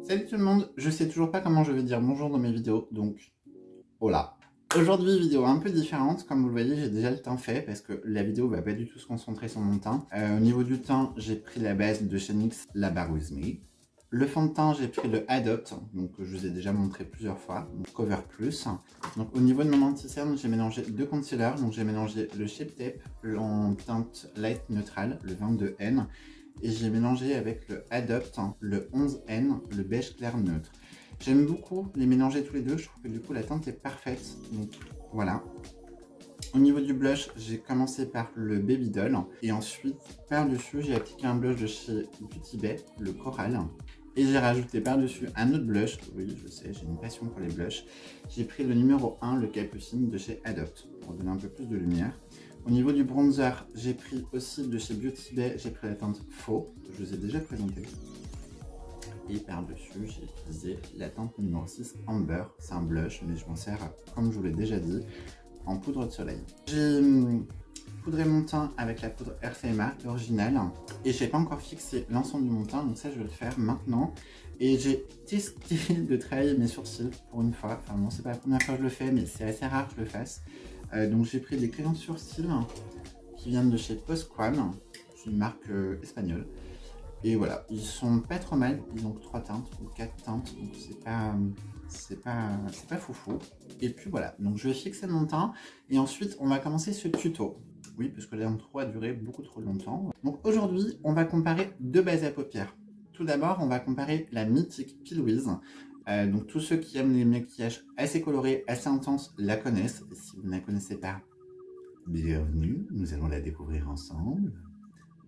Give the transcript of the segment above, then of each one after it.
Salut tout le monde, je sais toujours pas comment je vais dire bonjour dans mes vidéos, donc hola. Aujourd'hui, vidéo un peu différente, comme vous le voyez, j'ai déjà le teint fait parce que la vidéo va pas du tout se concentrer sur mon teint. Au niveau du teint, j'ai pris la base de chez NYX, la Bar With Me. Le fond de teint, j'ai pris le Adopt, donc je vous ai déjà montré plusieurs fois, donc Cover Plus. Donc au niveau de mon anti-cerne, j'ai mélangé deux concealers, donc j'ai mélangé le Shape Tape en teinte light neutrale, le 22N, et j'ai mélangé avec le Adopt, le 11N, le beige clair neutre. J'aime beaucoup les mélanger tous les deux, je trouve que du coup la teinte est parfaite, donc voilà. Au niveau du blush, j'ai commencé par le Baby Doll et ensuite par-dessus j'ai appliqué un blush de chez Beauty Bay, le Coral. Et j'ai rajouté par-dessus un autre blush, oui je sais, j'ai une passion pour les blushs. J'ai pris le numéro 1, le Capucine de chez Adopt, pour donner un peu plus de lumière. Au niveau du bronzer, j'ai pris aussi de chez Beauty Bay, j'ai pris la teinte Faux, je vous ai déjà présenté. Et par-dessus, j'ai utilisé la teinte numéro 6 Amber, c'est un blush, mais je m'en sers, comme je vous l'ai déjà dit, en poudre de soleil. J'ai poudré mon teint avec la poudre RCMA, l'original, et j'ai pas encore fixé l'ensemble de mon teint, donc ça je vais le faire maintenant. Et j'ai testé de travailler mes sourcils pour une fois, enfin bon c'est pas la première fois que je le fais, mais c'est assez rare que je le fasse. Donc j'ai pris des crayons de sourcils qui viennent de chez Posquam, c'est une marque espagnole. Et voilà, ils sont pas trop mal, ils ont 3 teintes ou 4 teintes, donc c'est pas foufou. Et puis voilà, donc je vais fixer mon teint et ensuite on va commencer ce tuto. Oui, parce que l'intro a duré beaucoup trop longtemps. Donc aujourd'hui, on va comparer deux bases à paupières. Tout d'abord, on va comparer la mythique Pilwiz. Donc tous ceux qui aiment les maquillages assez colorés, assez intenses, la connaissent. Et si vous ne la connaissez pas, bienvenue, nous allons la découvrir ensemble.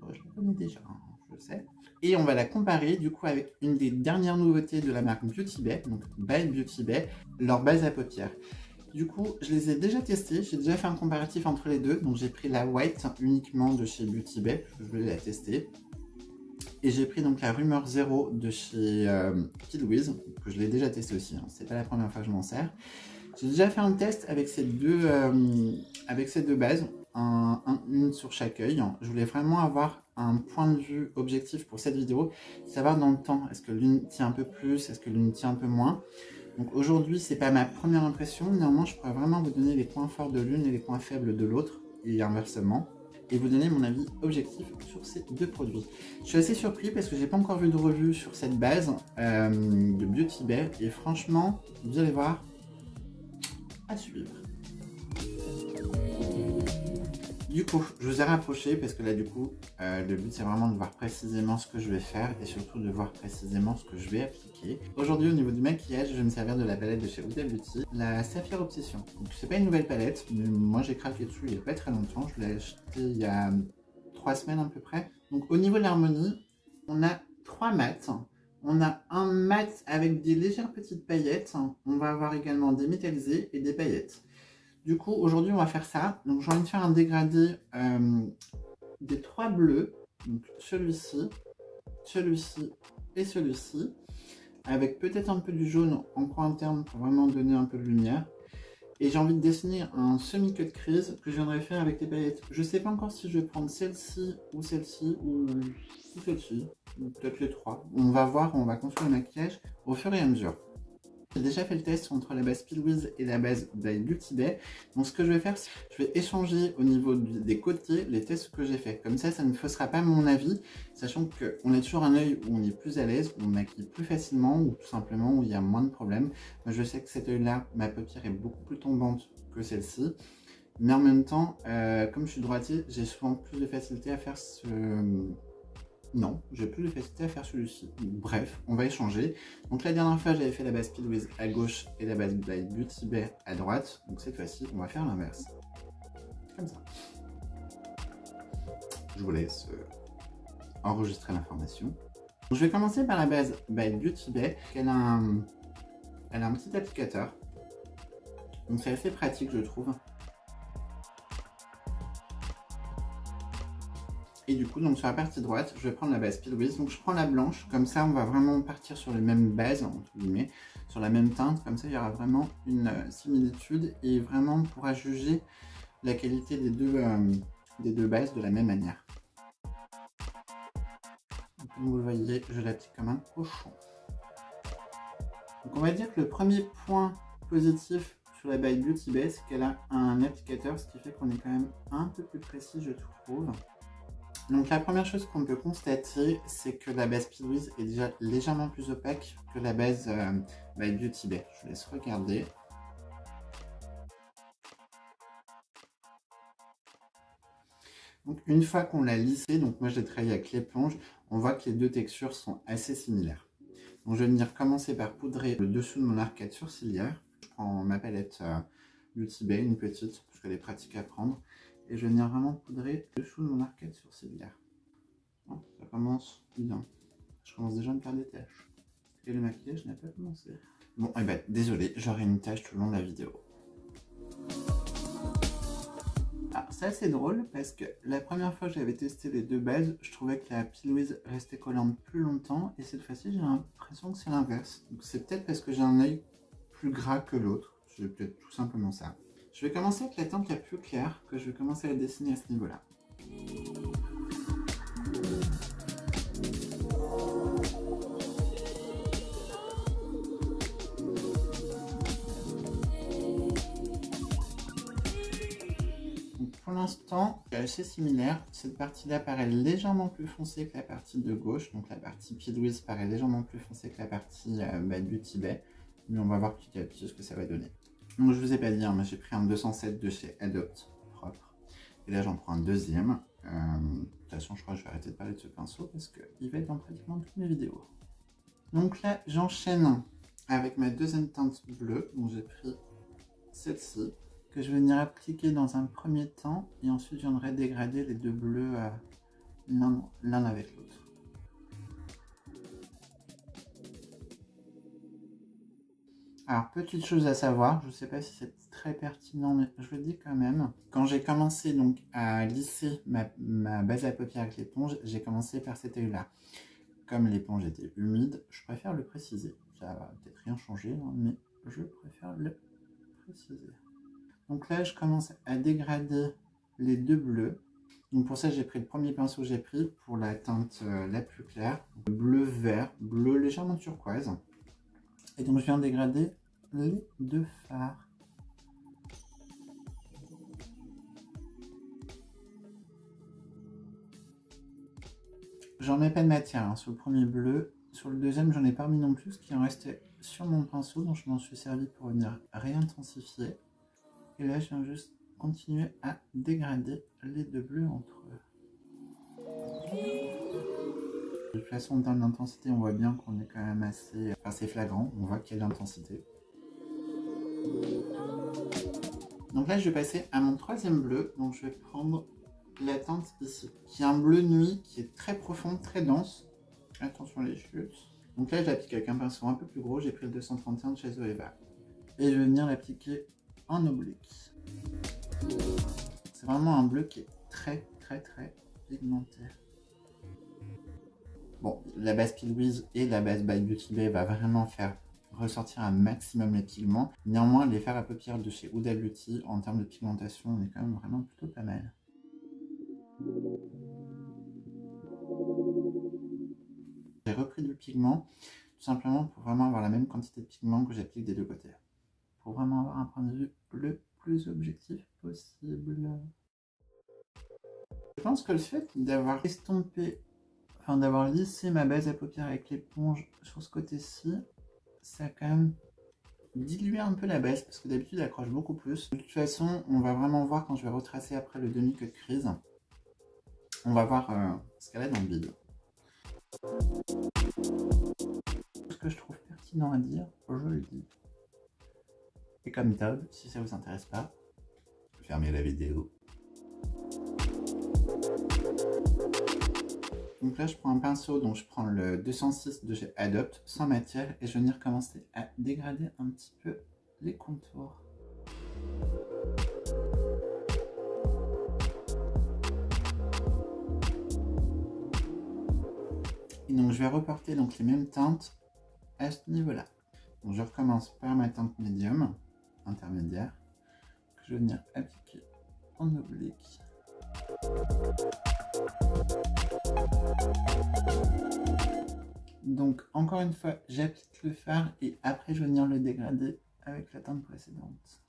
Oh, je la connais déjà, hein, je le sais. Et on va la comparer du coup avec une des dernières nouveautés de la marque Beauty Bay, donc by Beauty Bay, leur base à paupières. Du coup, je les ai déjà testés, j'ai déjà fait un comparatif entre les deux, donc j'ai pris la White uniquement de chez Beauty Bay, je voulais la tester. Et j'ai pris donc la Rumeur Zero de chez Pilwiz, que je l'ai déjà testé aussi, hein, c'est pas la première fois que je m'en sers. J'ai déjà fait un test avec ces deux bases, une sur chaque œil. Je voulais vraiment avoir un point de vue objectif pour cette vidéo, savoir dans le temps, est-ce que l'une tient un peu plus, est-ce que l'une tient un peu moins. Donc aujourd'hui, c'est pas ma première impression, néanmoins je pourrais vraiment vous donner les points forts de l'une et les points faibles de l'autre, et inversement, et vous donner mon avis objectif sur ces deux produits. Je suis assez surpris parce que j'ai pas encore vu de revue sur cette base de Beauty Bay, et franchement, vous allez voir, à suivre. Du coup, je vous ai rapproché parce que là, du coup, le but c'est vraiment de voir précisément ce que je vais faire et surtout de voir précisément ce que je vais appliquer. Aujourd'hui, au niveau du maquillage, je vais me servir de la palette de chez Huda Beauty, la Saphir Obsession. Donc, c'est pas une nouvelle palette, mais moi j'ai craqué dessus il y a pas très longtemps. Je l'ai acheté il y a 3 semaines à peu près. Donc, au niveau de l'harmonie, on a 3 mats. On a un mat avec des légères petites paillettes. On va avoir également des métallisés et des paillettes. Du coup, aujourd'hui, on va faire ça. Donc, j'ai envie de faire un dégradé des 3 bleus. Donc, celui-ci, celui-ci et celui-ci. Avec peut-être un peu du jaune en coin interne pour vraiment donner un peu de lumière. Et j'ai envie de dessiner un semi-cut crease que je viendrai faire avec les paillettes. Je ne sais pas encore si je vais prendre celle-ci ou celle-ci ou celle-ci. Ou peut-être les 3. On va voir, on va construire le maquillage au fur et à mesure. J'ai déjà fait le test entre la base Pilwiz et la base by Beauty Bay. Donc ce que je vais faire, c'est que je vais échanger au niveau des côtés les tests que j'ai fait. Comme ça ne faussera pas mon avis, sachant qu'on a toujours un œil où on est plus à l'aise, où on maquille plus facilement, ou tout simplement où il y a moins de problèmes. Moi je sais que cet œil-là, ma paupière est beaucoup plus tombante que celle-ci. Mais en même temps, comme je suis droitier, j'ai souvent plus de facilité à faire ce... Non, j'ai plus de facilité à faire celui-ci. Bref, on va échanger. Donc la dernière fois, j'avais fait la base Pilwiz à gauche et la base by Beauty Bay à droite. Donc cette fois-ci, on va faire l'inverse. Comme ça. Je vous laisse enregistrer l'information. Je vais commencer par la base by Beauty Bay. Elle a un petit applicateur. Donc c'est assez pratique, je trouve. Et du coup, donc sur la partie droite, je vais prendre la base Pilwiz. Donc je prends la blanche, comme ça on va vraiment partir sur les mêmes bases, entre guillemets, sur la même teinte. Comme ça, il y aura vraiment une similitude et vraiment on pourra juger la qualité des deux bases de la même manière. Donc, comme vous le voyez, je l'applique comme un cochon. on va dire que le premier point positif sur la By Beauty Bay, c'est qu'elle a un applicateur, ce qui fait qu'on est quand même un peu plus précis, je trouve. Donc la première chose qu'on peut constater, c'est que la base P. Louise est déjà légèrement plus opaque que la base By Beauty Bay. Je vous laisse regarder. Donc une fois qu'on l'a lissé, donc moi j'ai travaillé avec l'éponge, on voit que les deux textures sont assez similaires. Donc je vais venir commencer par poudrer le dessous de mon arcade sourcilière. Je prends ma palette Beauty Bay, une petite, parce qu'elle est pratique à prendre. Et je vais venir vraiment poudrer le dessous de mon arcade sourcilière. Bon, ça commence bien. Je commence déjà à me faire des taches. Et le maquillage n'a pas commencé. Bon, et ben désolé, j'aurai une tache tout le long de la vidéo. Alors ça c'est drôle parce que la première fois que j'avais testé les deux bases, je trouvais que la P. Louise restait collante plus longtemps et cette fois-ci j'ai l'impression que c'est l'inverse. Donc c'est peut-être parce que j'ai un œil plus gras que l'autre, c'est peut-être tout simplement ça. Je vais commencer avec la teinte la plus claire, que je vais commencer à dessiner à ce niveau-là. Pour l'instant, c'est assez similaire. Cette partie-là paraît légèrement plus foncée que la partie de gauche. Donc la partie P. Louise paraît légèrement plus foncée que la partie By Beauty Bay. Mais on va voir petit à petit ce que ça va donner. Donc je vous ai pas dit, hein, mais j'ai pris un 207 de chez Adopt, propre. Et là j'en prends un deuxième. De toute façon, je crois que je vais arrêter de parler de ce pinceau parce qu'il va être dans pratiquement toutes mes vidéos. Donc là, j'enchaîne avec ma deuxième teinte bleue. Donc j'ai pris celle-ci, que je vais venir appliquer dans un premier temps et ensuite je viendrai dégrader les deux bleus l'un avec l'autre. Alors petite chose à savoir, je ne sais pas si c'est très pertinent mais je le dis quand même. Quand j'ai commencé donc à lisser ma base à paupières avec l'éponge, j'ai commencé par cet œil là. Comme l'éponge était humide, je préfère le préciser. Ça va peut-être rien changer, hein, mais je préfère le préciser. Donc là, je commence à dégrader les deux bleus. Donc pour ça, j'ai pris le premier pinceau que j'ai pris pour la teinte la plus claire. Bleu vert, bleu légèrement turquoise. Et donc je viens dégrader les deux fards. J'en mets pas de matière hein, sur le premier bleu. Sur le deuxième, j'en ai pas mis non plus, ce qui en restait sur mon pinceau. Donc je m'en suis servi pour venir réintensifier. Et là, je viens juste continuer à dégrader les deux bleus entre eux. De toute façon, dans l'intensité, on voit bien qu'on est quand même assez flagrant. On voit qu'il y a de l'intensité. Donc là, je vais passer à mon troisième bleu. Donc je vais prendre la teinte ici, qui est un bleu nuit, qui est très profond, très dense. Attention les chutes. Donc là, je l'applique avec un pinceau un peu plus gros. J'ai pris le 231 de chez Zoeva. Et je vais venir l'appliquer en oblique. C'est vraiment un bleu qui est très pigmenté. Bon, la base P. Louise et la base By Beauty Bay va vraiment faire ressortir un maximum les pigments. Néanmoins, les fards à paupières de chez Huda Beauty, en termes de pigmentation, on est quand même vraiment plutôt pas mal. J'ai repris du pigment, tout simplement pour vraiment avoir la même quantité de pigment que j'applique des deux côtés. Pour vraiment avoir un point de vue le plus objectif possible. Je pense que le fait d'avoir estompé, enfin d'avoir lissé ma base à paupières avec l'éponge sur ce côté-ci, ça a quand même dilué un peu la base, parce que d'habitude elle accroche beaucoup plus. De toute façon, on va vraiment voir quand je vais retracer après le demi-queue de crise. On va voir ce qu'elle a dans le vide. Ce que je trouve pertinent à dire, je le dis. Et comme d'hab, si ça vous intéresse pas, fermez la vidéo. Donc là, je prends un pinceau, donc je prends le 206 de chez Adopt, sans matière, et je vais venir commencer à dégrader un petit peu les contours. Et donc je vais reporter donc les mêmes teintes à ce niveau-là. Donc je recommence par ma teinte médium, intermédiaire, que je vais venir appliquer en oblique. Donc encore une fois, j'applique le fard et après je vais venir le dégrader avec la teinte précédente.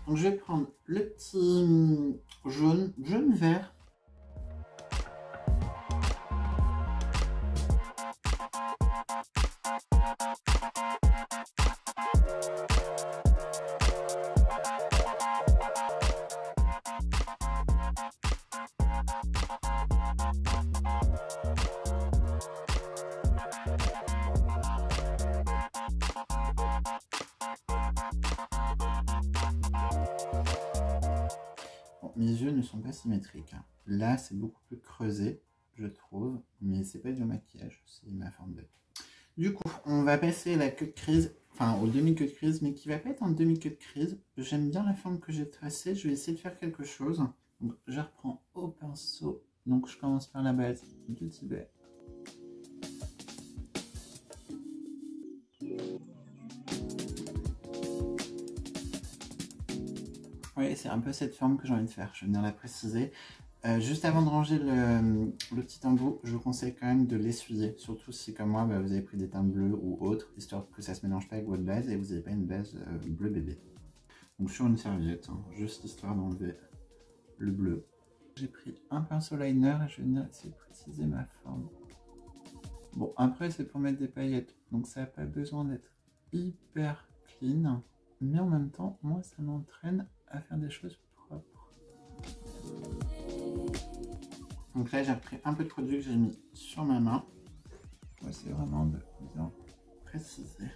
Donc je vais prendre le petit jaune vert. Bon, mes yeux ne sont pas symétriques, hein. Là, c'est beaucoup plus creusé, je trouve, mais c'est pas du maquillage, c'est ma forme d'œil. Du coup, on va passer à la queue de crise, enfin au demi-queue de crise, mais qui va pas être un demi-queue de crise. J'aime bien la forme que j'ai tracée, je vais essayer de faire quelque chose. Donc, je reprends au pinceau, donc je commence par la base du Tibet. Oui, c'est un peu cette forme que j'ai envie de faire, je vais venir la préciser. Juste avant de ranger le petit embout, je vous conseille quand même de l'essuyer, surtout si comme moi vous avez pris des teintes bleues ou autres, histoire que ça se mélange pas avec votre base et vous n'avez pas une base bleu bébé. Donc sur une serviette, hein, juste histoire d'enlever le bleu. J'ai pris un pinceau liner et je vais venir essayer de préciser ma forme. Bon, après c'est pour mettre des paillettes, donc ça n'a pas besoin d'être hyper clean, mais en même temps, moi ça m'entraîne à faire des choses propres. Donc là, j'ai repris un peu de produit que j'ai mis sur ma main. On va essayer vraiment de bien préciser.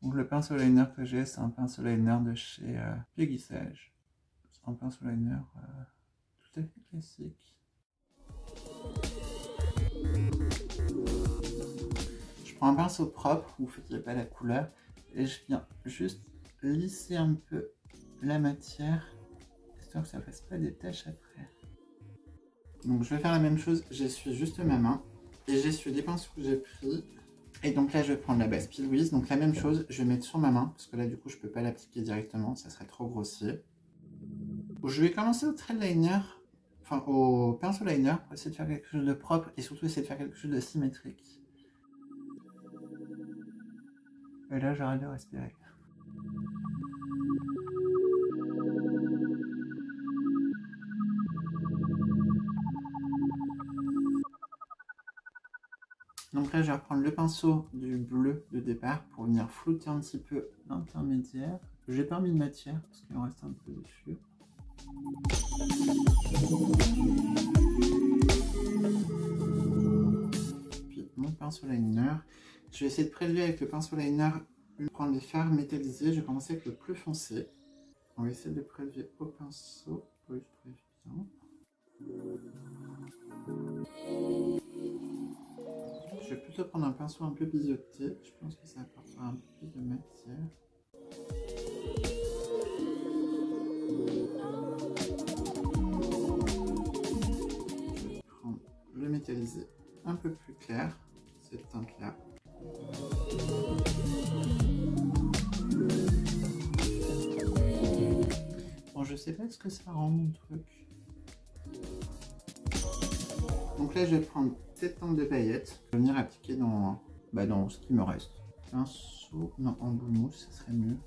Donc le pinceau liner que j'ai, c'est un pinceau liner de chez Peggy Sage. C'est un pinceau liner tout à fait classique. Je prends un pinceau propre, vous ne faites pas la couleur, et je viens juste lisser un peu la matière, histoire que ça ne fasse pas des taches après. Donc je vais faire la même chose, j'essuie juste ma main et j'essuie les pinceaux que j'ai pris. Et donc là je vais prendre la base P. Louise, donc la même chose, je vais mettre sur ma main, parce que là du coup je peux pas l'appliquer directement, ça serait trop grossier. Je vais commencer au trait liner, enfin au pinceau liner, pour essayer de faire quelque chose de propre et surtout essayer de faire quelque chose de symétrique. Et là j'arrête de respirer. Donc là, je vais reprendre le pinceau du bleu de départ pour venir flouter un petit peu l'intermédiaire. J'ai pas mis de matière parce qu'il en reste un peu dessus. Puis mon pinceau liner. Je vais essayer de prélever avec le pinceau liner, prendre les fards métallisés. Je vais commencer avec le plus foncé. On va essayer de prélever au pinceau. Oui, je préviens bien. Je vais plutôt prendre un pinceau un peu biseauté, je pense que ça apportera un peu plus de matière. Je vais prendre le métallisé un peu plus clair, cette teinte-là. Bon, je sais pas ce que ça rend mon truc. Donc là, je vais prendre cette teinte de paillettes. Je vais venir appliquer dans ce qui me reste. Pinceau, non, en bout mousse, ce serait mieux.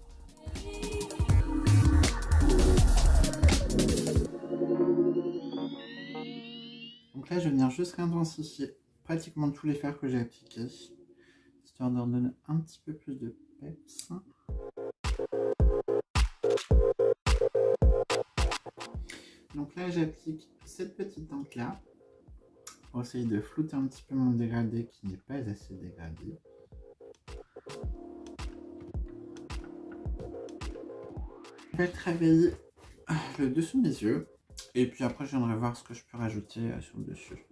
Donc là, je vais venir juste réintensifier pratiquement tous les fards que j'ai appliqués, histoire de leur donner un petit peu plus de peps. Donc là, j'applique cette petite teinte-là. Pour essayer de flouter un petit peu mon dégradé qui n'est pas assez dégradé. Je vais travailler le dessous des yeux et puis après je viendrai voir ce que je peux rajouter sur le dessus.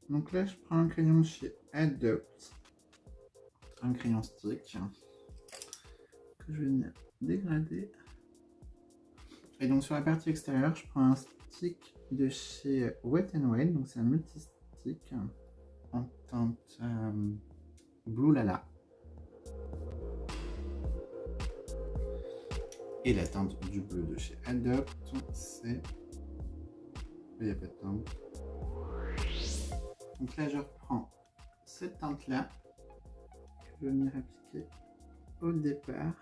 Donc là je prends un crayon chez Adopt, un crayon stick que je vais venir dégrader. Et donc sur la partie extérieure je prends un stick de chez Wet n Wild, donc c'est un multi en teinte Blue Lala. Et la teinte du bleu de chez Adopt, c'est... Il n'y a pas de teinte. Donc là, je reprends cette teinte-là, que je vais venir appliquer au départ.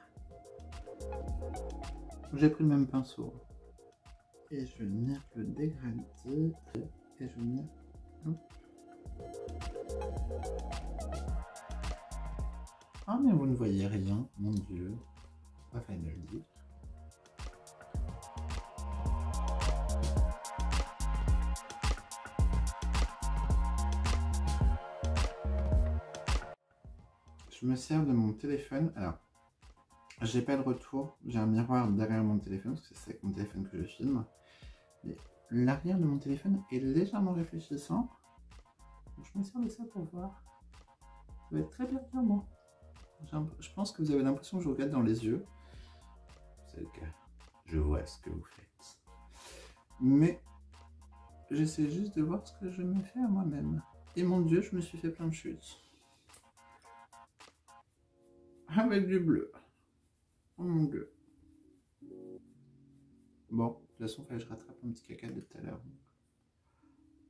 J'ai pris le même pinceau. Et je vais venir le dégrader. Et je vais venir... Ah, mais vous ne voyez rien, mon Dieu. Enfin, je le dis. Je me sers de mon téléphone. Alors, j'ai pas de retour. J'ai un miroir derrière mon téléphone, parce que c'est avec mon téléphone que je filme. Mais l'arrière de mon téléphone est légèrement réfléchissant. Donc, je me sers de ça pour voir. Ça va être très bien pour moi. Je pense que vous avez l'impression que je regarde dans les yeux. C'est le cas. Je vois ce que vous faites. Mais j'essaie juste de voir ce que je me fais à moi-même. Et mon Dieu, je me suis fait plein de chutes. Avec du bleu. Oh mon Dieu. Bon, de toute façon, il fallait que je rattrape un petit caca de tout à l'heure.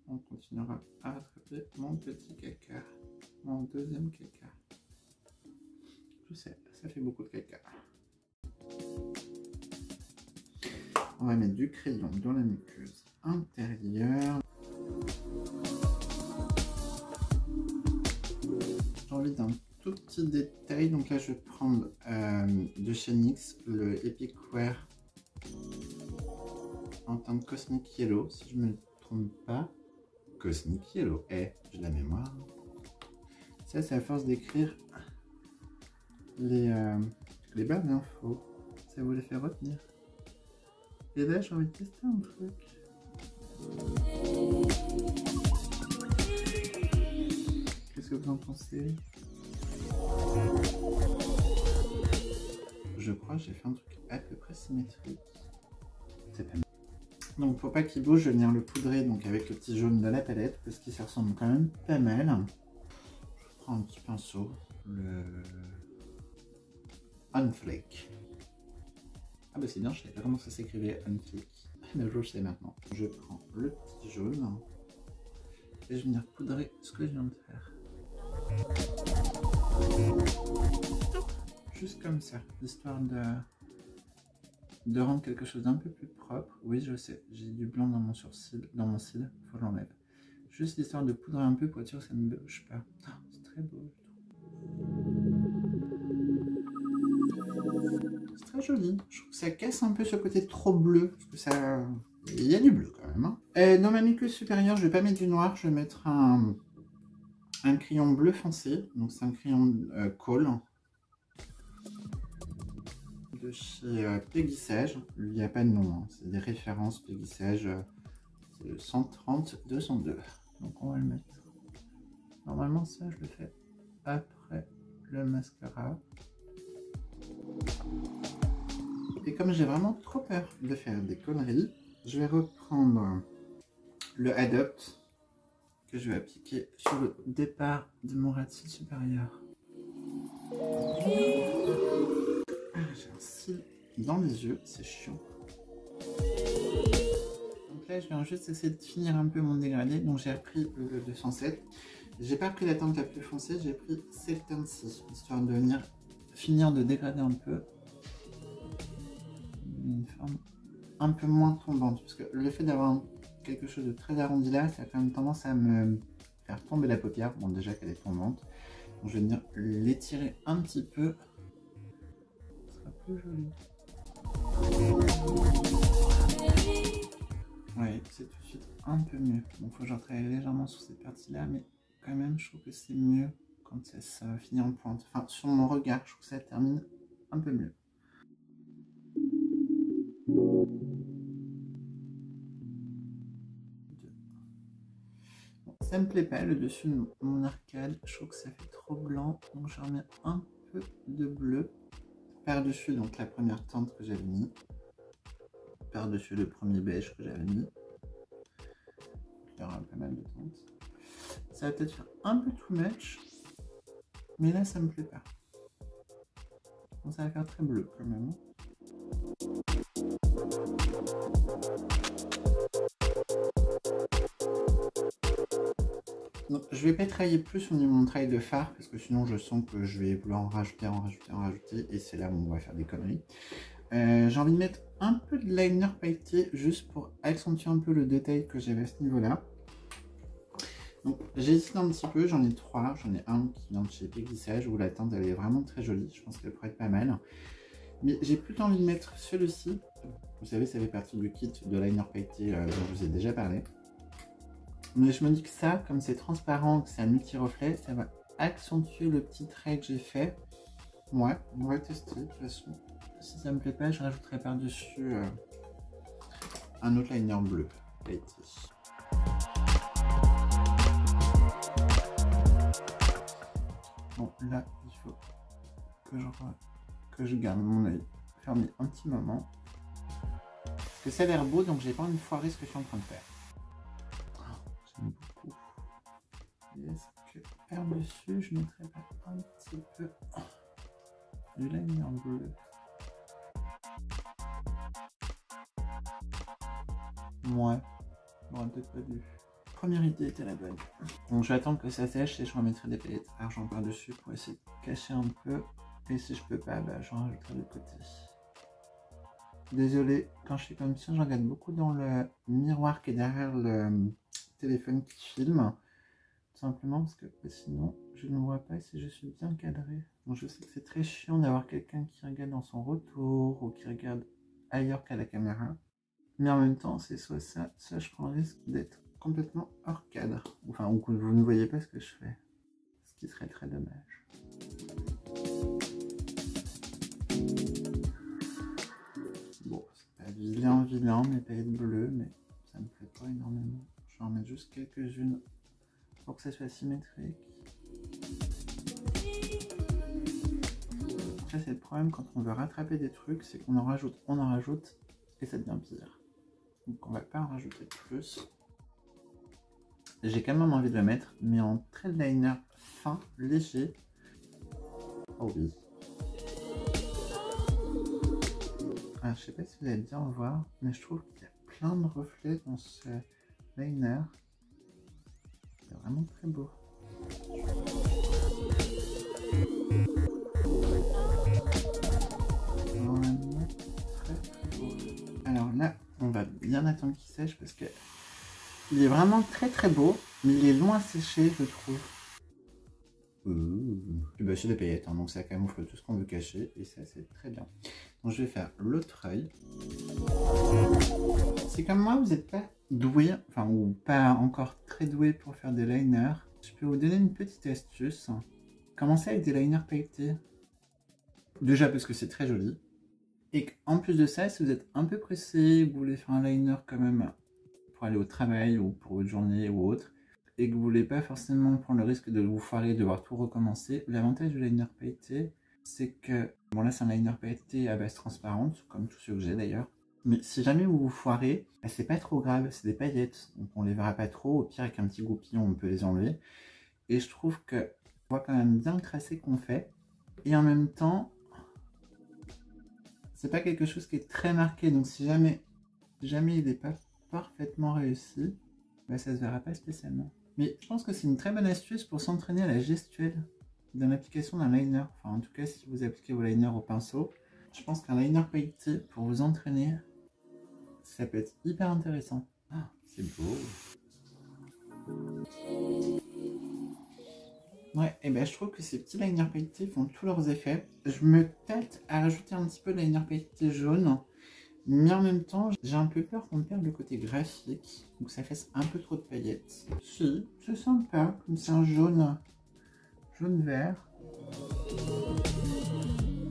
On continuera à rattraper mon petit caca. Mon deuxième caca. Je sais, ça fait beaucoup de caca. On va mettre du crayon dans la muqueuse intérieure. J'ai envie d'un tout petit détail. Donc là, je vais prendre de chez NYX le Epic Wear en teinte Cosmic Yellow, si je ne me trompe pas. Cosmic Yellow, j'ai la mémoire. Ça, c'est à force d'écrire les barres d'infos. Ça vous les fait retenir. Et là, j'ai envie de tester un truc. Qu'est-ce que vous en pensez? Je crois que j'ai fait un truc à peu près symétrique. C'est pas mal. Donc pour pas qu'il bouge, je vais venir le poudrer donc avec le petit jaune de la palette parce qu'il se ressemble quand même pas mal. Je prends un petit pinceau, le Unflake. Ah bah c'est bien, je savais pas comment ça s'écrivait Unflake. Mais je le sais maintenant. Je prends le petit jaune et je vais venir poudrer ce que je viens de faire. Juste comme ça, histoire de rendre quelque chose d'un peu plus propre. Oui, je sais, j'ai du blanc dans mon sourcil, dans mon cil, faut que je l'enlève. Juste histoire de poudrer un peu pour être sûr que ça ne bouge pas. Oh, c'est très beau. C'est très joli. Je trouve que ça casse un peu ce côté trop bleu, parce que ça... Il y a du bleu quand même. Hein. Dans ma muqueuse supérieure, je vais pas mettre du noir, je vais mettre un crayon bleu foncé. Donc c'est un crayon Kohl. De chez Peggy Sage. Il n'y a pas de nom, hein. C'est des références Peggy Sage. C'est le 130-202. Donc on va le mettre. Normalement ça je le fais après le mascara. Et comme j'ai vraiment trop peur de faire des conneries, je vais reprendre le Adopt que je vais appliquer sur le départ de mon ras de cils supérieur. J'ai un cil dans les yeux, c'est chiant. Donc là, je viens juste essayer de finir un peu mon dégradé. Donc j'ai repris le 207. J'ai pas pris la teinte la plus foncée, j'ai pris cette teinte-ci, histoire de venir finir de dégrader un peu. Une forme un peu moins tombante, parce que le fait d'avoir quelque chose de très arrondi là, ça a quand même tendance à me faire tomber la paupière. Bon, déjà qu'elle est tombante. Donc je vais venir l'étirer un petit peu. Plus joli. Oui, c'est tout de suite un peu mieux. Bon, faut que j'en travaille légèrement sur cette partie-là, mais quand même, je trouve que c'est mieux quand ça finit en pointe. Enfin, sur mon regard, je trouve que ça termine un peu mieux. Bon, ça me plaît pas, le dessus de mon arcade. Je trouve que ça fait trop blanc, donc je remets un peu de bleu. Par-dessus donc la première teinte que j'avais mis, par-dessus le premier beige que j'avais mis. Il y aura pas mal de teintes. Ça va peut-être faire un peu too much, mais là ça me plaît pas. Bon, ça va faire très bleu quand même. Donc, je vais pas travailler plus au niveau de mon travail de fard parce que sinon je sens que je vais vouloir en rajouter et c'est là où on va faire des conneries. J'ai envie de mettre un peu de liner pailleté juste pour accentuer un peu le détail que j'avais à ce niveau-là. Donc j'hésite un petit peu, j'en ai 3, j'en ai un qui vient de chez Péglissage où la teinte elle est vraiment très jolie, je pense qu'elle pourrait être pas mal. Mais j'ai plutôt envie de mettre celui-ci, vous savez ça fait partie du kit de liner pailleté dont je vous ai déjà parlé. Mais je me dis que ça, comme c'est transparent, que c'est un multi-reflet, ça va accentuer le petit trait que j'ai fait. Ouais, on va tester de toute façon. Si ça me plaît pas, je rajouterai par-dessus un autre liner bleu pailleté. Bon, là, il faut que je garde mon œil fermé un petit moment. Parce que ça a l'air beau, donc j'ai pas envie de foirer ce que je suis en train de faire. J'aime beaucoup. Est-ce que par-dessus, je mettrais pas un petit peu du liner bleu? Ouais, j'aurais peut-être pas dû. Première idée était la bonne. Donc je vais attendre que ça sèche et je remettrai des paillettes argent par-dessus pour essayer de cacher un peu. Et si je peux pas, bah, j'en rajouterai de côté. Désolé, quand je fais comme ça, je regarde beaucoup dans le miroir qui est derrière le téléphone qui filme. Tout simplement parce que sinon, je ne vois pas si je suis bien cadré. Donc je sais que c'est très chiant d'avoir quelqu'un qui regarde dans son retour ou qui regarde ailleurs qu'à la caméra. Mais en même temps, c'est soit ça, soit je prends le risque d'être complètement hors cadre. Enfin, ou que vous ne voyez pas ce que je fais. Ce qui serait très dommage. Bon, c'est pas vilain, mes paillettes bleues, mais ça me plaît pas énormément. Je vais en mettre juste quelques-unes pour que ça soit symétrique. Ça, c'est le problème quand on veut rattraper des trucs, c'est qu'on en rajoute, et ça devient pire. Donc on va pas en rajouter plus. J'ai quand même envie de le mettre, mais en trait de liner fin, léger. Oh oui. Ah, je sais pas si vous allez bien voir, mais je trouve qu'il y a plein de reflets dans ce liner. C'est vraiment très beau. Vraiment très très beau. Alors là, on va bien attendre qu'il sèche parce que il est vraiment très très beau, mais il est long à sécher, je trouve. Bah, c'est des paillettes, hein, donc ça camoufle tout ce qu'on veut cacher, et ça c'est très bien. Donc je vais faire l'autre œil. C'est comme moi, vous n'êtes pas doué, enfin ou pas encore très doué pour faire des liners. Je peux vous donner une petite astuce. Commencez avec des liners pailletés. Déjà parce que c'est très joli. Et en plus de ça, si vous êtes un peu pressé, vous voulez faire un liner quand même pour aller au travail ou pour votre journée ou autre, et que vous voulez pas forcément prendre le risque de vous foirer, de devoir tout recommencer, l'avantage du liner pailleté, c'est que, bon là c'est un liner pailleté à base transparente, comme tous ceux que j'ai d'ailleurs, mais si jamais vous vous foirez, bah, c'est pas trop grave, c'est des paillettes, donc on les verra pas trop, au pire avec un petit goupillon on peut les enlever, et je trouve que on voit quand même bien le tracé qu'on fait, et en même temps, c'est pas quelque chose qui est très marqué, donc si jamais il n'est pas parfaitement réussi, bah, ça se verra pas spécialement. Mais je pense que c'est une très bonne astuce pour s'entraîner à la gestuelle dans l'application d'un liner. Enfin, en tout cas, si vous appliquez vos liners au pinceau, je pense qu'un liner pailleté pour vous entraîner, ça peut être hyper intéressant. Ah, c'est beau. Ouais, et ben je trouve que ces petits liners pailletés font tous leurs effets. Je me tâte à rajouter un petit peu de liner pailleté jaune. Mais en même temps, j'ai un peu peur qu'on perde le côté graphique, donc ça fasse un peu trop de paillettes. Si, c'est sympa, comme c'est un jaune vert.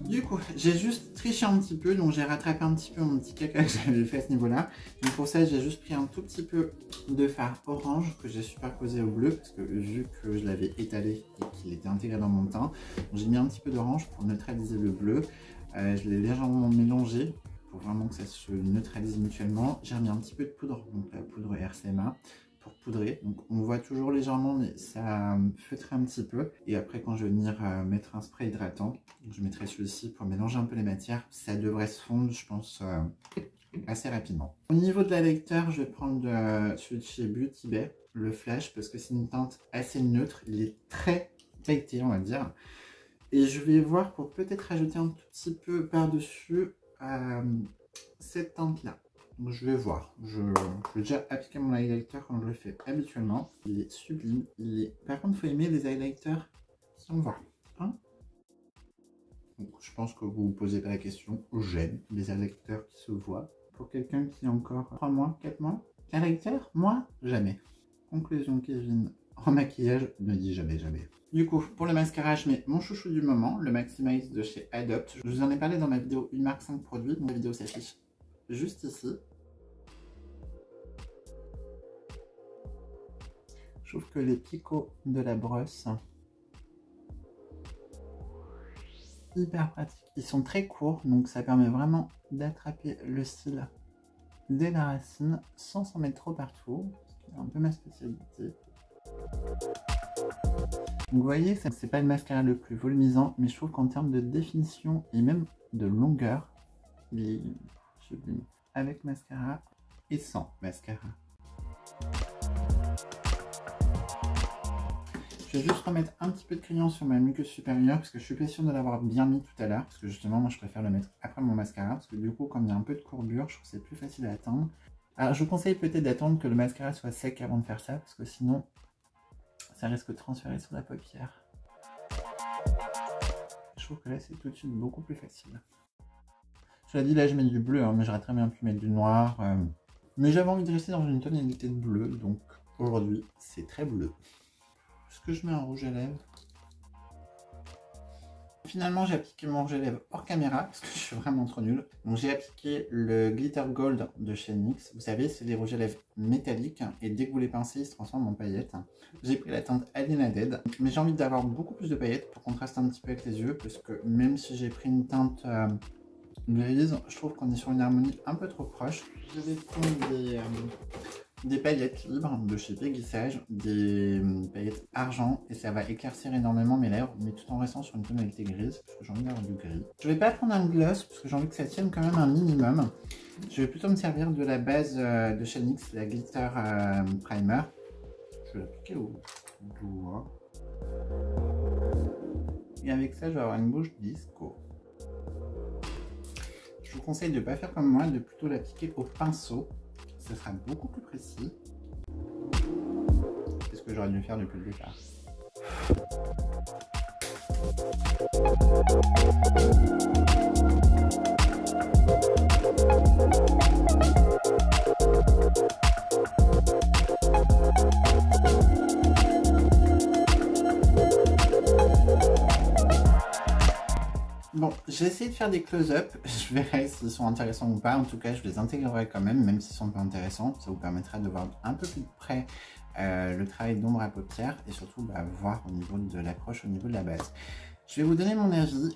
Du coup, j'ai juste triché un petit peu, donc j'ai rattrapé un petit peu mon petit caca que j'avais fait à ce niveau-là. Donc pour ça, j'ai juste pris un tout petit peu de fard orange que j'ai superposé au bleu, parce que vu que je l'avais étalé et qu'il était intégré dans mon teint, j'ai mis un petit peu d'orange pour neutraliser le bleu. Je l'ai légèrement mélangé pour vraiment que ça se neutralise mutuellement. J'ai remis un petit peu de poudre, donc la poudre RCMA, pour poudrer. Donc on voit toujours légèrement, mais ça feutre un petit peu. Et après, quand je vais venir mettre un spray hydratant, je mettrai celui-ci pour mélanger un peu les matières. Ça devrait se fondre, je pense, assez rapidement. Au niveau de la lecteur, je vais prendre celui de chez Beauty Bay, le Flash, parce que c'est une teinte assez neutre. Il est très pailleté, on va dire. Et je vais voir pour peut-être rajouter un tout petit peu par-dessus cette teinte-là. Donc je vais voir. Je vais déjà appliquer mon highlighter comme je le fais habituellement. Il est sublime. Par contre, il faut aimer les highlighters qui on voit. Hein, donc, je pense que vous vous posez pas la question. J'aime les highlighters qui se voient. Pour quelqu'un qui a encore 3 mois, 4 mois, highlighter, moi, jamais. Conclusion, Kevin, en maquillage, ne dis jamais, jamais. Du coup, pour le mascara, je mets mon chouchou du moment, le Maximize de chez Adopt. Je vous en ai parlé dans ma vidéo une marque 5 produits. La vidéo s'affiche juste ici. Je trouve que les picots de la brosse, hyper pratiques. Ils sont très courts, donc ça permet vraiment d'attraper le cil dès la racine sans s'en mettre trop partout. C'est un peu ma spécialité. Donc vous voyez, c'est pas le mascara le plus volumisant, mais je trouve qu'en termes de définition et même de longueur, il est sublime. Avec mascara et sans mascara. Je vais juste remettre un petit peu de crayon sur ma muqueuse supérieure parce que je suis pas sûre de l'avoir bien mis tout à l'heure. Parce que justement, moi je préfère le mettre après mon mascara. Parce que du coup, comme il y a un peu de courbure, je trouve que c'est plus facile à atteindre. Alors je vous conseille peut-être d'attendre que le mascara soit sec avant de faire ça. Parce que sinon, ça risque de transférer sur la paupière. Je trouve que là, c'est tout de suite beaucoup plus facile. Je l'ai dit, là je mets du bleu, hein, mais j'aurais très bien pu mettre du noir. Mais j'avais envie de rester dans une tonalité de bleu. Donc aujourd'hui, c'est très bleu. Est-ce que je mets un rouge à lèvres? Finalement, j'ai appliqué mon rouge à lèvres hors caméra parce que je suis vraiment trop nul. Donc j'ai appliqué le Glitter Gold de chez NYX. Vous savez, c'est des rouges à lèvres métalliques et dès que vous les pincez, ils se transforment en paillettes. J'ai pris la teinte Alina Dead, mais j'ai envie d'avoir beaucoup plus de paillettes pour contraster un petit peu avec les yeux parce que même si j'ai pris une teinte grise, je trouve qu'on est sur une harmonie un peu trop proche. Je vais prendre des paillettes libres de chez Péguissage, des paillettes argent, et ça va éclaircir énormément mes lèvres, mais tout en restant sur une tonalité grise, parce que j'ai envie d'avoir du gris. Je vais pas prendre un gloss, parce que j'ai envie que ça tienne quand même un minimum. Je vais plutôt me servir de la base de chez NYX, la Glitter Primer. Je vais l'appliquer au doigt. Et avec ça, je vais avoir une bouche disco. Je vous conseille de ne pas faire comme moi, de plutôt l'appliquer au pinceau. Ce sera beaucoup plus précis. C'est ce que j'aurais dû faire depuis le départ. Bon, j'ai essayé de faire des close-up, je verrai s'ils sont intéressants ou pas. En tout cas, je les intégrerai quand même s'ils sont pas intéressants. Ça vous permettra de voir un peu plus de près le travail d'ombre à paupières et surtout voir au niveau de l'approche, au niveau de la base. Je vais vous donner mon avis.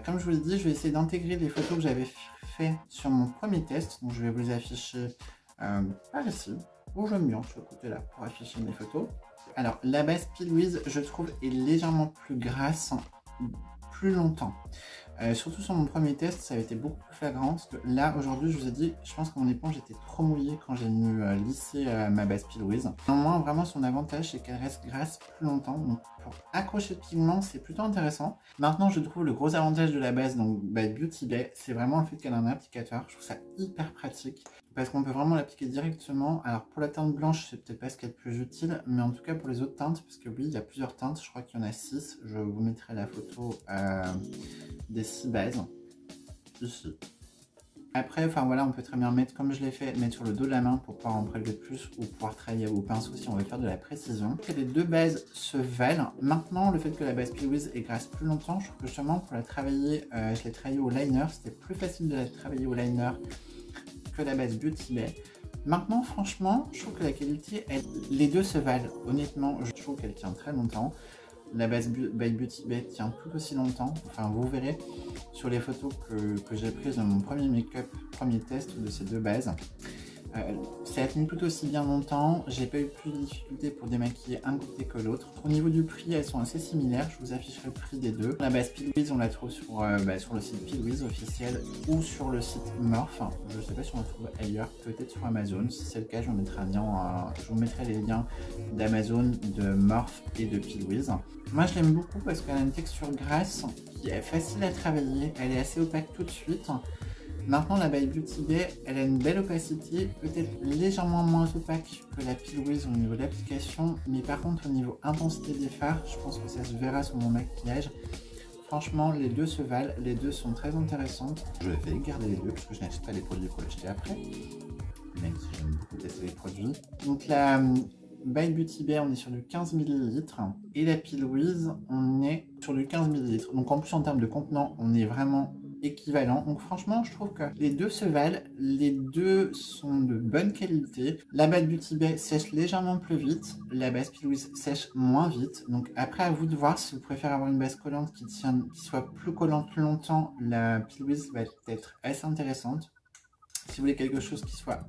Comme je vous l'ai dit, je vais essayer d'intégrer les photos que j'avais fait sur mon premier test. Donc, je vais vous les afficher par ici, ou je me mets sur le côté là pour afficher mes photos. Alors, la base P. Louise, je trouve, est légèrement plus grasse, plus longtemps. Surtout sur mon premier test, ça a été beaucoup plus flagrant parce que là aujourd'hui je vous ai dit, je pense que mon éponge était trop mouillée quand j'ai venu lisser ma base P. Louise. Néanmoins, vraiment son avantage c'est qu'elle reste grasse plus longtemps, donc pour accrocher le pigment c'est plutôt intéressant. Maintenant je trouve le gros avantage de la base, donc Beauty Bay, c'est vraiment le fait qu'elle a un applicateur. Je trouve ça hyper pratique parce qu'on peut vraiment l'appliquer directement. Alors pour la teinte blanche c'est peut-être pas ce qu'il y a de plus utile, mais en tout cas pour les autres teintes, parce que oui il y a plusieurs teintes, je crois qu'il y en a 6, je vous mettrai la photo des 6 bases ici. Après, enfin voilà, on peut très bien mettre comme je l'ai fait, mettre sur le dos de la main pour pouvoir en prélever plus ou pouvoir travailler au pinceau si on veut faire de la précision. Les deux bases se valent. Maintenant, le fait que la base P. Louise est grasse plus longtemps, je trouve que justement pour la travailler, je l'ai travaillée au liner, c'était plus facile de la travailler au liner que la base Beauty Bay. Maintenant, franchement, je trouve que la qualité, les deux se valent. Honnêtement, je trouve qu'elle tient très longtemps. La base by Beauty Bay tient tout aussi longtemps. Enfin, vous verrez sur les photos que j'ai prises dans mon premier make-up, premier test de ces deux bases. ça tient tout aussi bien longtemps. J'ai pas eu plus de difficulté pour démaquiller un côté que l'autre. Au niveau du prix, elles sont assez similaires. Je vous afficherai le prix des deux. La base Pilwiz, on la trouve sur le site Pilwiz officiel ou sur le site Morph. Je sais pas si on la trouve ailleurs, peut-être sur Amazon. Si c'est le cas, je vous mettrai les liens d'Amazon, de Morph et de Pilwiz. Moi, je l'aime beaucoup parce qu'elle a une texture grasse qui est facile à travailler. Elle est assez opaque tout de suite. Maintenant, la By Beauty Bay, elle a une belle opacité, peut-être légèrement moins opaque que la Pilwiz au niveau de l'application, mais par contre au niveau intensité des fards, je pense que ça se verra sur mon maquillage. Franchement, les deux se valent, les deux sont très intéressantes. Je vais garder les deux parce que je n'achète pas les produits pour l'acheter après, même si j'aime beaucoup tester les produits. Donc la By Beauty Bay, on est sur du 15 ml et la Pilwiz, on est sur du 15 ml. Donc en plus en termes de contenant, on est vraiment équivalent. Donc franchement, je trouve que les deux se valent, les deux sont de bonne qualité. La By Beauty Bay sèche légèrement plus vite, la base Pilwiz sèche moins vite. Donc après, à vous de voir si vous préférez avoir une base collante qui soit plus collante plus longtemps. La Pilwiz va être assez intéressante. Si vous voulez quelque chose qui soit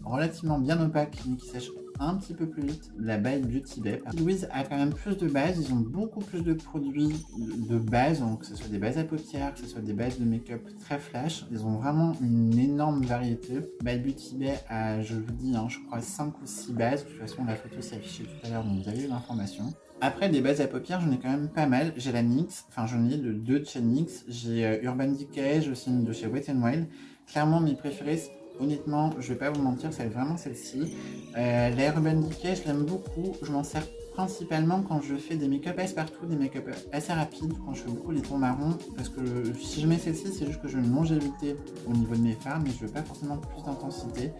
relativement bien opaque mais qui sèche un petit peu plus vite, la By Beauty Bay. Pilwiz a quand même plus de bases, ils ont beaucoup plus de produits de base, donc que ce soit des bases à paupières, que ce soit des bases de make-up très flash, ils ont vraiment une énorme variété. By Beauty Bay a, je vous dis, je crois 5 ou 6 bases, de toute façon la photo s'est affichée tout à l'heure, donc vous avez eu l'information. Après, des bases à paupières, j'en ai quand même pas mal. J'ai la NYX, enfin j'en ai deux de chez NYX, j'ai Urban Decay, j'ai aussi une de chez Wet n Wild. Clairement, mes préférés, honnêtement, je vais pas vous mentir, c'est vraiment celle-ci. La Urban Decay, je l'aime beaucoup. Je m'en sers principalement quand je fais des make-up passe-partout, des make-up assez rapides, quand je fais beaucoup les tons marrons. Parce que si je mets celle-ci, c'est juste que je veux une longévité au niveau de mes fards, mais je veux pas forcément plus d'intensité.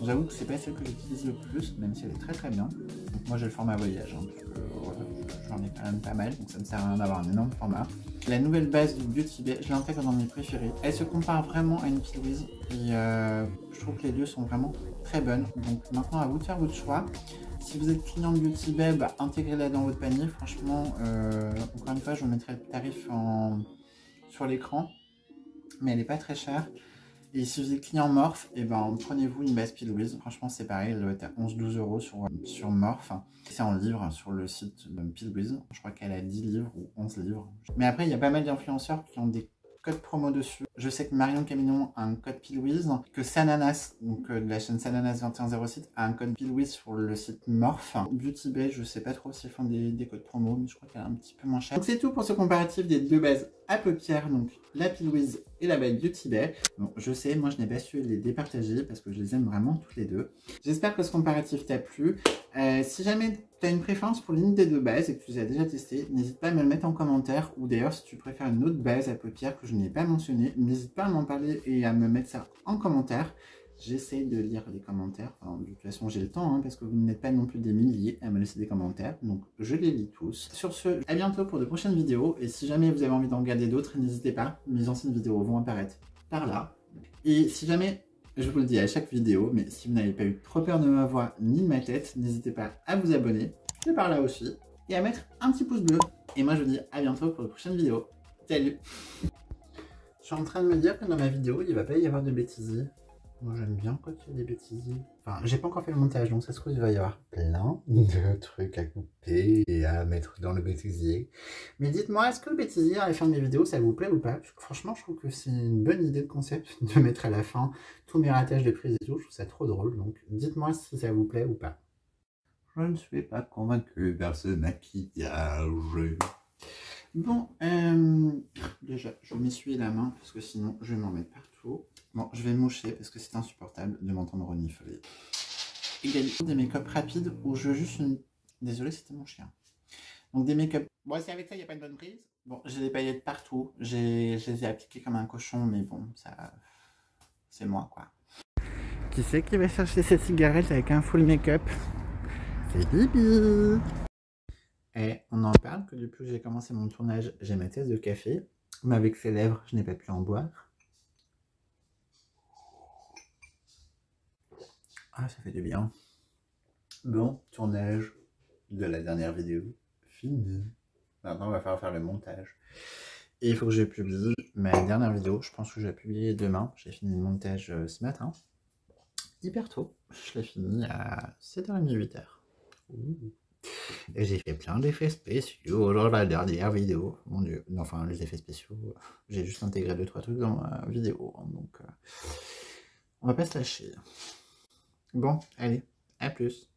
J'avoue que c'est pas celle que j'utilise le plus, même si elle est très très bien. Donc moi j'ai le format voyage, parce que voilà, j'en ai quand même pas mal, donc ça ne sert à rien d'avoir un énorme format. La nouvelle base du Beauty Bay, je l'intègre dans mes préférés. Elle se compare vraiment à une Pilwiz et je trouve que les deux sont vraiment très bonnes. Donc maintenant à vous de faire votre choix. Si vous êtes client de Beauty Bay, intégrez-la dans votre panier. Franchement, encore une fois, je vous mettrai le tarif sur l'écran, mais elle n'est pas très chère. Et si vous êtes client Morph, prenez-vous une base Pilwiz. Franchement, c'est pareil, elle doit être à 11-12 € sur Morph. C'est en livre sur le site de Pilwiz. Je crois qu'elle a 10 livres ou 11 livres. Mais après, il y a pas mal d'influenceurs qui ont des codes promo dessus. Je sais que Marion Camillon a un code Pilwiz, que Sananas, donc de la chaîne Sananas 2107, a un code Pilwiz sur le site Morph. Beauty Bay, je sais pas trop s'ils font des codes promo, mais je crois qu'elle est un petit peu moins chère. Donc c'est tout pour ce comparatif des deux bases à paupières, donc la Pilwiz et la By Beauty Bay. Bon, je sais, moi je n'ai pas su les départager parce que je les aime vraiment toutes les deux. J'espère que ce comparatif t'a plu. Si jamais tu as une préférence pour l'une des deux bases et que tu les as déjà testées, n'hésite pas à me le mettre en commentaire, ou d'ailleurs si tu préfères une autre base à paupières que je n'ai pas mentionnée, n'hésite pas à m'en parler et à me mettre ça en commentaire. J'essaie de lire les commentaires, enfin, de toute façon j'ai le temps parce que vous n'êtes pas non plus des milliers à me laisser des commentaires, donc je les lis tous. Sur ce, à bientôt pour de prochaines vidéos, et si jamais vous avez envie d'en regarder d'autres, n'hésitez pas, mes anciennes vidéos vont apparaître par là. Et si jamais, je vous le dis à chaque vidéo, mais si vous n'avez pas eu trop peur de ma voix ni de ma tête, n'hésitez pas à vous abonner, c'est par là aussi, et à mettre un petit pouce bleu. Et moi je vous dis à bientôt pour de prochaines vidéos. Salut! Je suis en train de me dire que dans ma vidéo, il va pas y avoir de bêtises. Moi j'aime bien quand il y a des bêtises. Enfin, j'ai pas encore fait le montage, donc ça se trouve il va y avoir plein de trucs à couper et à mettre dans le bêtisier. Mais dites-moi, est-ce que le bêtisier à la fin de mes vidéos, ça vous plaît ou pas? Parce que franchement, je trouve que c'est une bonne idée de concept de mettre à la fin tous mes ratages de prise et tout. Je trouve ça trop drôle, donc dites-moi si ça vous plaît ou pas. Je ne suis pas convaincu par ce maquillage. Bon, déjà, je vais m'essuyer la main parce que sinon je vais m'en mettre partout. Bon, je vais me moucher parce que c'est insupportable de m'entendre renifler. Égalité des make-up rapides où je veux juste une... Désolé, c'était mon chien. Donc des make-up... Bon, si avec ça, il n'y a pas de bonne prise. Bon, j'ai des paillettes partout. Je les ai appliquées comme un cochon, mais bon, ça... C'est moi, quoi. Qui c'est qui va chercher cette cigarette avec un full make-up? C'est Bibi! Et on en parle que depuis que j'ai commencé mon tournage, j'ai ma tasse de café. Mais avec ses lèvres, je n'ai pas pu en boire. Ah, ça fait du bien. Bon, tournage de la dernière vidéo, fini. Maintenant, on va falloir faire le montage. Et il faut que je publie ma dernière vidéo. Je pense que je vais la publier demain. J'ai fini le montage ce matin. hyper tôt. Je l'ai fini à 7h30, 8h. Et j'ai fait plein d'effets spéciaux dans la dernière vidéo. Mon dieu. Non, enfin, les effets spéciaux, j'ai juste intégré 2-3 trucs dans ma vidéo. Donc, on va pas se lâcher. Bon, allez, à plus.